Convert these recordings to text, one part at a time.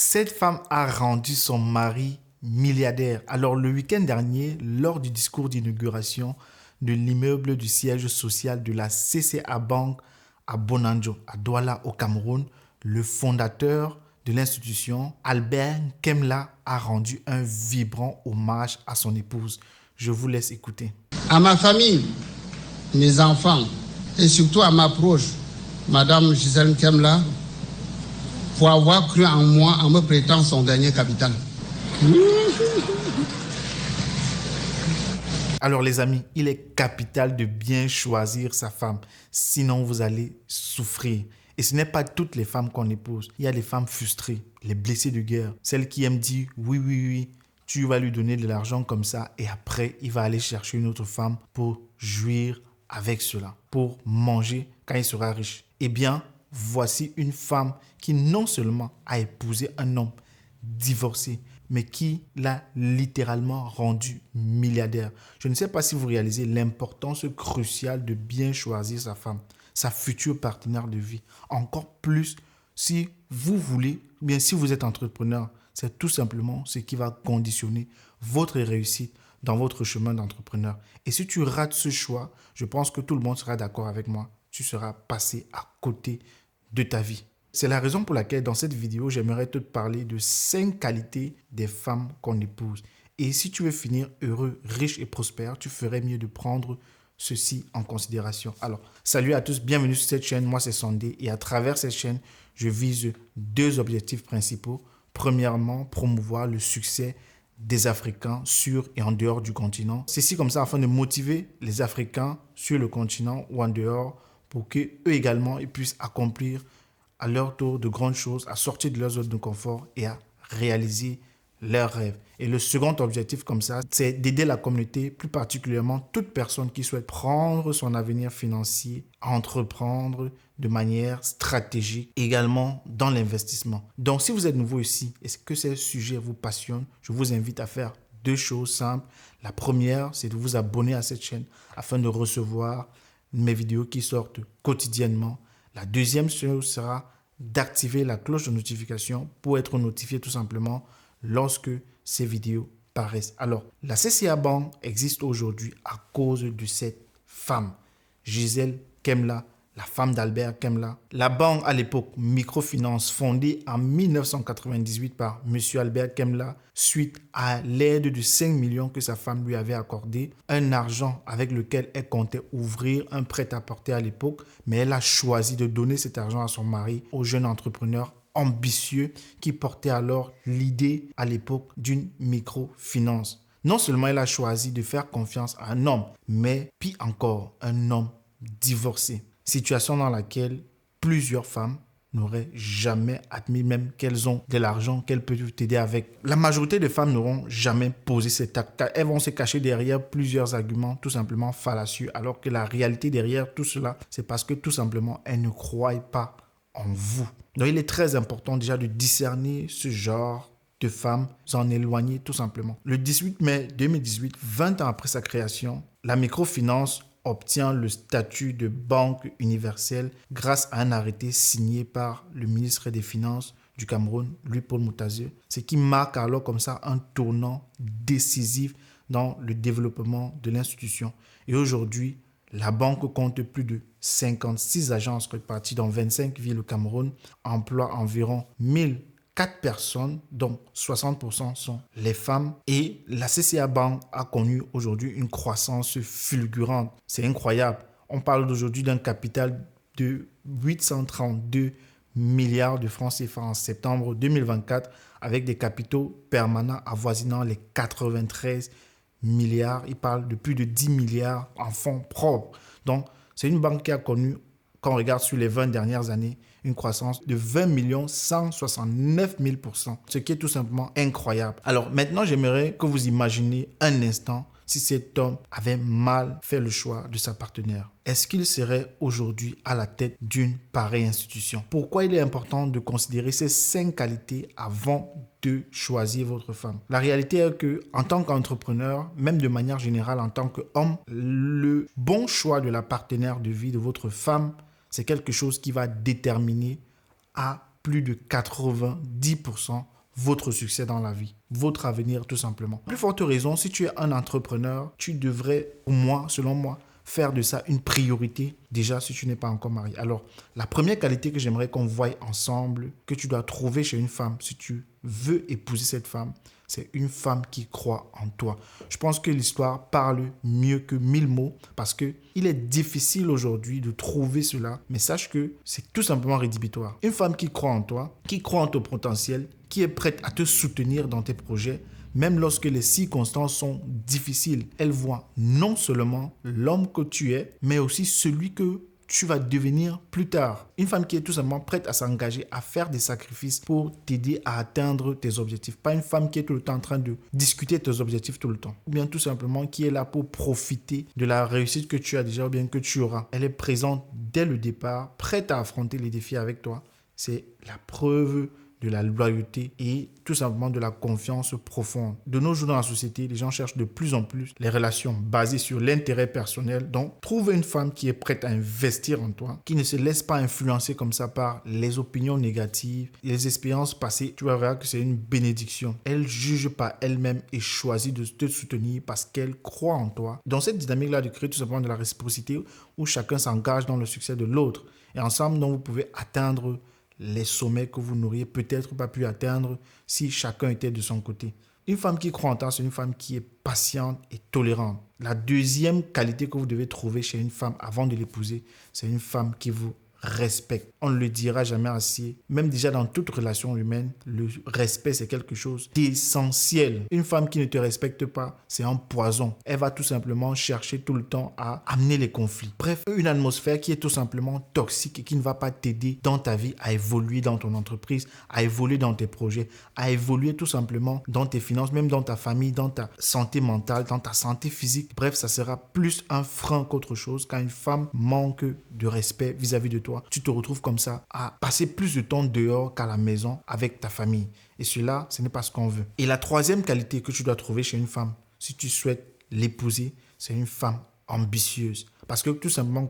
Cette femme a rendu son mari milliardaire. Alors le week-end dernier, lors du discours d'inauguration de l'immeuble du siège social de la CCA Bank à Bonanjo, à Douala au Cameroun, le fondateur de l'institution, Albert Kemla, a rendu un vibrant hommage à son épouse. Je vous laisse écouter. À ma famille, mes enfants et surtout à ma proche, Madame Gisèle Kemla, pour avoir cru en moi en me prêtant son dernier capital. Alors les amis, il est capital de bien choisir sa femme, sinon vous allez souffrir. Et ce n'est pas toutes les femmes qu'on épouse. Il y a les femmes frustrées, les blessées de guerre, celles qui aiment dire oui, tu vas lui donner de l'argent comme ça et après il va aller chercher une autre femme pour jouir avec cela, pour manger quand il sera riche. Eh bien, voici une femme qui non seulement a épousé un homme divorcé, mais qui l'a littéralement rendu milliardaire. Je ne sais pas si vous réalisez l'importance cruciale de bien choisir sa femme, sa future partenaire de vie. Encore plus si vous voulez, ou bien si vous êtes entrepreneur, c'est tout simplement ce qui va conditionner votre réussite dans votre chemin d'entrepreneur. Et si tu rates ce choix, je pense que tout le monde sera d'accord avec moi. Tu seras passé à côté de ta vie. C'est la raison pour laquelle dans cette vidéo, j'aimerais te parler de 5 qualités des femmes qu'on épouse. Et si tu veux finir heureux, riche et prospère, tu ferais mieux de prendre ceci en considération. Alors, salut à tous, bienvenue sur cette chaîne. Moi, c'est Sondé et à travers cette chaîne, je vise 2 objectifs principaux. Premièrement, promouvoir le succès des Africains sur et en dehors du continent. Ceci comme ça afin de motiver les Africains sur le continent ou en dehors pour qu'eux également ils puissent accomplir à leur tour de grandes choses, à sortir de leur zone de confort et à réaliser leurs rêves. Et le second objectif comme ça, c'est d'aider la communauté, plus particulièrement toute personne qui souhaite prendre son avenir financier, à entreprendre de manière stratégique, également dans l'investissement. Donc si vous êtes nouveau ici et que ces sujets vous passionnent, je vous invite à faire 2 choses simples. La première, c'est de vous abonner à cette chaîne afin de recevoir mes vidéos qui sortent quotidiennement. La deuxième chose sera d'activer la cloche de notification pour être notifié tout simplement lorsque ces vidéos paraissent. Alors, la CCA Bank existe aujourd'hui à cause de cette femme, Gisèle Kemla, la femme d'Albert Kemla. La banque à l'époque, microfinance, fondée en 1998 par M. Albert Kemla, suite à l'aide de 5 millions que sa femme lui avait accordé, un argent avec lequel elle comptait ouvrir un prêt-à-porter à l'époque, mais elle a choisi de donner cet argent à son mari, au jeune entrepreneur ambitieux qui portait alors l'idée à l'époque d'une microfinance. Non seulement elle a choisi de faire confiance à un homme, mais puis encore un homme divorcé. Situation dans laquelle plusieurs femmes n'auraient jamais admis même qu'elles ont de l'argent, qu'elles peuvent t'aider avec. La majorité des femmes n'auront jamais posé cet acte. Elles vont se cacher derrière plusieurs arguments tout simplement fallacieux, alors que la réalité derrière tout cela, c'est parce que tout simplement, elles ne croient pas en vous. Donc il est très important déjà de discerner ce genre de femmes, s'en éloigner tout simplement. Le 18 mai 2018, 20 ans après sa création, la microfinance obtient le statut de banque universelle grâce à un arrêté signé par le ministre des Finances du Cameroun, Louis-Paul Mutazeu, ce qui marque alors comme ça un tournant décisif dans le développement de l'institution. Et aujourd'hui, la banque compte plus de 56 agences réparties dans 25 villes au Cameroun, emploie environ 1004 personnes, dont 60% sont les femmes. Et la CCA Bank a connu aujourd'hui une croissance fulgurante. C'est incroyable. On parle d'aujourd'hui d'un capital de 832 milliards de francs CFA en septembre 2024, avec des capitaux permanents avoisinant les 93 milliards. Il parle de plus de 10 milliards en fonds propres. Donc, c'est une banque qui a connu, quand on regarde sur les 20 dernières années, une croissance de 20 169 000%, ce qui est tout simplement incroyable. Alors maintenant, j'aimerais que vous imaginez un instant si cet homme avait mal fait le choix de sa partenaire. Est-ce qu'il serait aujourd'hui à la tête d'une pareille institution? Pourquoi il est important de considérer ces 5 qualités avant de choisir votre femme? La réalité est que, en tant qu'entrepreneur, même de manière générale en tant qu'homme, le bon choix de la partenaire de vie de votre femme, c'est quelque chose qui va déterminer à plus de 90% votre succès dans la vie, votre avenir tout simplement. Plus forte raison, si tu es un entrepreneur, tu devrais, selon moi, faire de ça une priorité déjà si tu n'es pas encore marié. Alors, la première qualité que j'aimerais qu'on voie ensemble, que tu dois trouver chez une femme, si tu veux épouser cette femme, c'est une femme qui croit en toi. Je pense que l'histoire parle mieux que 1000 mots parce qu'il est difficile aujourd'hui de trouver cela, mais sache que c'est tout simplement rédhibitoire. Une femme qui croit en toi, qui croit en ton potentiel, qui est prête à te soutenir dans tes projets, même lorsque les circonstances sont difficiles. Elle voit non seulement l'homme que tu es, mais aussi celui que tu vas devenir plus tard. Une femme qui est tout simplement prête à s'engager, à faire des sacrifices pour t'aider à atteindre tes objectifs. Pas une femme qui est tout le temps en train de discuter tes objectifs tout le temps. Ou bien tout simplement qui est là pour profiter de la réussite que tu as déjà ou bien que tu auras. Elle est présente dès le départ, prête à affronter les défis avec toi. C'est la preuve de la loyauté et tout simplement de la confiance profonde. De nos jours dans la société, les gens cherchent de plus en plus les relations basées sur l'intérêt personnel. Donc, trouve une femme qui est prête à investir en toi, qui ne se laisse pas influencer comme ça par les opinions négatives, les expériences passées. Tu vas voir que c'est une bénédiction. Elle juge par elle-même et choisit de te soutenir parce qu'elle croit en toi. Dans cette dynamique-là, de créer tout simplement de la réciprocité où chacun s'engage dans le succès de l'autre. Et ensemble, donc, vous pouvez atteindre les sommets que vous n'auriez peut-être pas pu atteindre si chacun était de son côté. Une femme qui croit en toi, c'est une femme qui est patiente et tolérante. La deuxième qualité que vous devez trouver chez une femme avant de l'épouser, c'est une femme qui vous respecte. On ne le dira jamais assez. Même déjà dans toute relation humaine, le respect, c'est quelque chose d'essentiel. Une femme qui ne te respecte pas, c'est un poison. Elle va tout simplement chercher tout le temps à amener les conflits. Bref, une atmosphère qui est tout simplement toxique et qui ne va pas t'aider dans ta vie à évoluer dans ton entreprise, à évoluer dans tes projets, à évoluer tout simplement dans tes finances, même dans ta famille, dans ta santé mentale, dans ta santé physique. Bref, ça sera plus un frein qu'autre chose quand une femme manque de respect vis-à-vis de toi. Tu te retrouves comme ça à passer plus de temps dehors qu'à la maison avec ta famille. Et cela, ce n'est pas ce qu'on veut. Et la troisième qualité que tu dois trouver chez une femme, si tu souhaites l'épouser, c'est une femme ambitieuse. Parce que tout simplement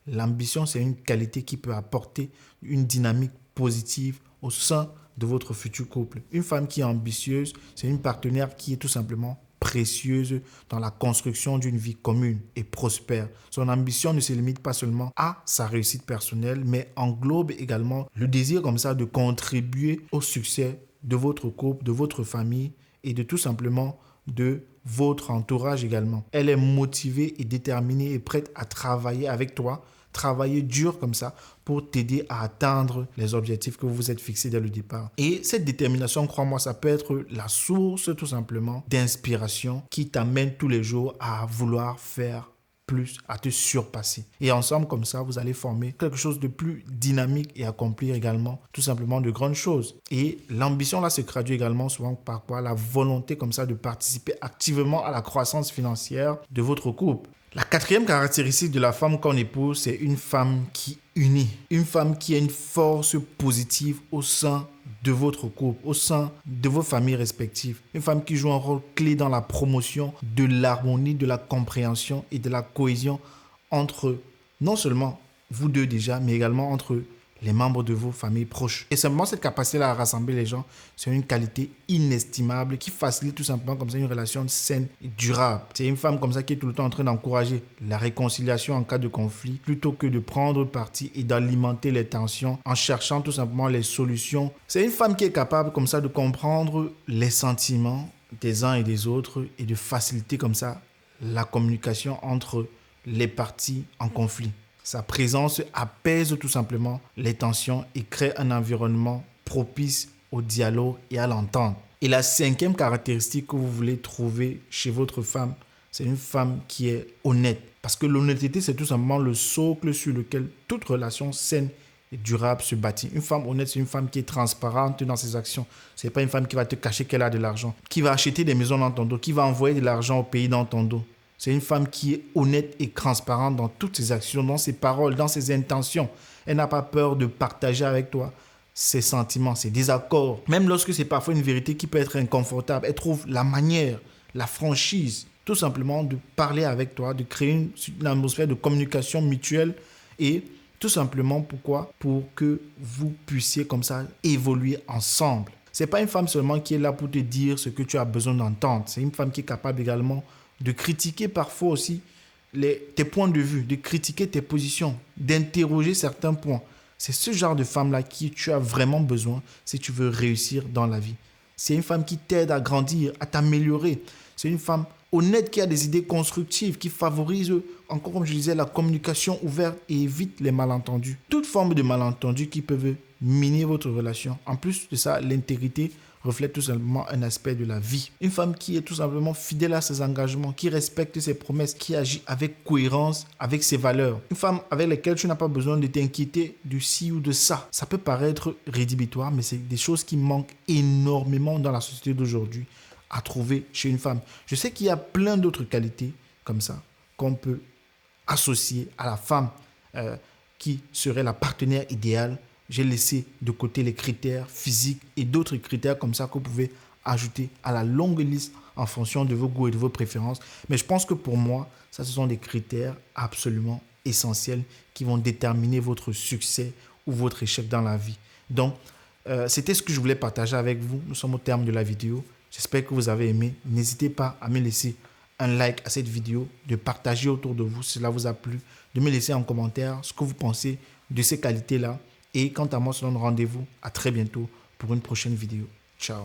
l'ambition, c'est une qualité qui peut apporter une dynamique positive au sein de votre futur couple. Une femme qui est ambitieuse, c'est une partenaire qui est tout simplement précieuse dans la construction d'une vie commune et prospère. Son ambition ne se limite pas seulement à sa réussite personnelle, mais englobe également le désir comme ça de contribuer au succès de votre couple, de votre famille et de tout simplement de votre entourage également. Elle est motivée et déterminée et prête à travailler avec toi, travailler dur comme ça pour t'aider à atteindre les objectifs que vous vous êtes fixés dès le départ. Et cette détermination, crois-moi, ça peut être la source tout simplement d'inspiration qui t'amène tous les jours à vouloir faire plus, à te surpasser. Et ensemble, comme ça, vous allez former quelque chose de plus dynamique et accomplir également tout simplement de grandes choses. Et l'ambition là se traduit également souvent par quoi? La volonté comme ça de participer activement à la croissance financière de votre couple. La quatrième caractéristique de la femme qu'on épouse, c'est une femme qui unit. Une femme qui a une force positive au sein de votre couple, au sein de vos familles respectives. Une femme qui joue un rôle clé dans la promotion de l'harmonie, de la compréhension et de la cohésion entre non seulement vous deux déjà, mais également entre les membres de vos familles proches. Et simplement cette capacité-là à rassembler les gens, c'est une qualité inestimable qui facilite tout simplement comme ça une relation saine et durable. C'est une femme comme ça qui est tout le temps en train d'encourager la réconciliation en cas de conflit plutôt que de prendre parti et d'alimenter les tensions en cherchant tout simplement les solutions. C'est une femme qui est capable comme ça de comprendre les sentiments des uns et des autres et de faciliter comme ça la communication entre les parties en conflit. Sa présence apaise tout simplement les tensions et crée un environnement propice au dialogue et à l'entente. Et la cinquième caractéristique que vous voulez trouver chez votre femme, c'est une femme qui est honnête. Parce que l'honnêteté, c'est tout simplement le socle sur lequel toute relation saine et durable se bâtit. Une femme honnête, c'est une femme qui est transparente dans ses actions. Ce n'est pas une femme qui va te cacher qu'elle a de l'argent, qui va acheter des maisons dans ton dos, qui va envoyer de l'argent au pays dans ton dos. C'est une femme qui est honnête et transparente dans toutes ses actions, dans ses paroles, dans ses intentions. Elle n'a pas peur de partager avec toi ses sentiments, ses désaccords. Même lorsque c'est parfois une vérité qui peut être inconfortable, elle trouve la manière, la franchise, tout simplement de parler avec toi, de créer une atmosphère de communication mutuelle et tout Tout simplement pourquoi? Pour que vous puissiez comme ça évoluer ensemble. C'est pas une femme seulement qui est là pour te dire ce que tu as besoin d'entendre. C'est une femme qui est capable également de critiquer parfois aussi tes points de vue, de critiquer tes positions, d'interroger certains points. C'est ce genre de femme-là qui tu as vraiment besoin si tu veux réussir dans la vie. C'est une femme qui t'aide à grandir, à t'améliorer. C'est une femme honnête qui a des idées constructives, qui favorise, encore comme je disais, la communication ouverte et évite les malentendus. Toute forme de malentendus qui peuvent miner votre relation. En plus de ça, l'intégrité reflète tout simplement un aspect de la vie. Une femme qui est tout simplement fidèle à ses engagements, qui respecte ses promesses, qui agit avec cohérence, avec ses valeurs. Une femme avec laquelle tu n'as pas besoin de t'inquiéter du ci ou de ça. Ça peut paraître rédhibitoire, mais c'est des choses qui manquent énormément dans la société d'aujourd'hui à trouver chez une femme. Je sais qu'il y a plein d'autres qualités comme ça qu'on peut associer à la femme qui serait la partenaire idéale. J'ai laissé de côté les critères physiques et d'autres critères comme ça que vous pouvez ajouter à la longue liste en fonction de vos goûts et de vos préférences. Mais je pense que pour moi, ça, ce sont des critères absolument essentiels qui vont déterminer votre succès ou votre échec dans la vie. Donc, c'était ce que je voulais partager avec vous. Nous sommes au terme de la vidéo. J'espère que vous avez aimé. N'hésitez pas à me laisser un like à cette vidéo, de partager autour de vous si cela vous a plu, de me laisser en commentaire ce que vous pensez de ces qualités-là. Et quant à moi, je vous donne rendez-vous à très bientôt pour une prochaine vidéo. Ciao.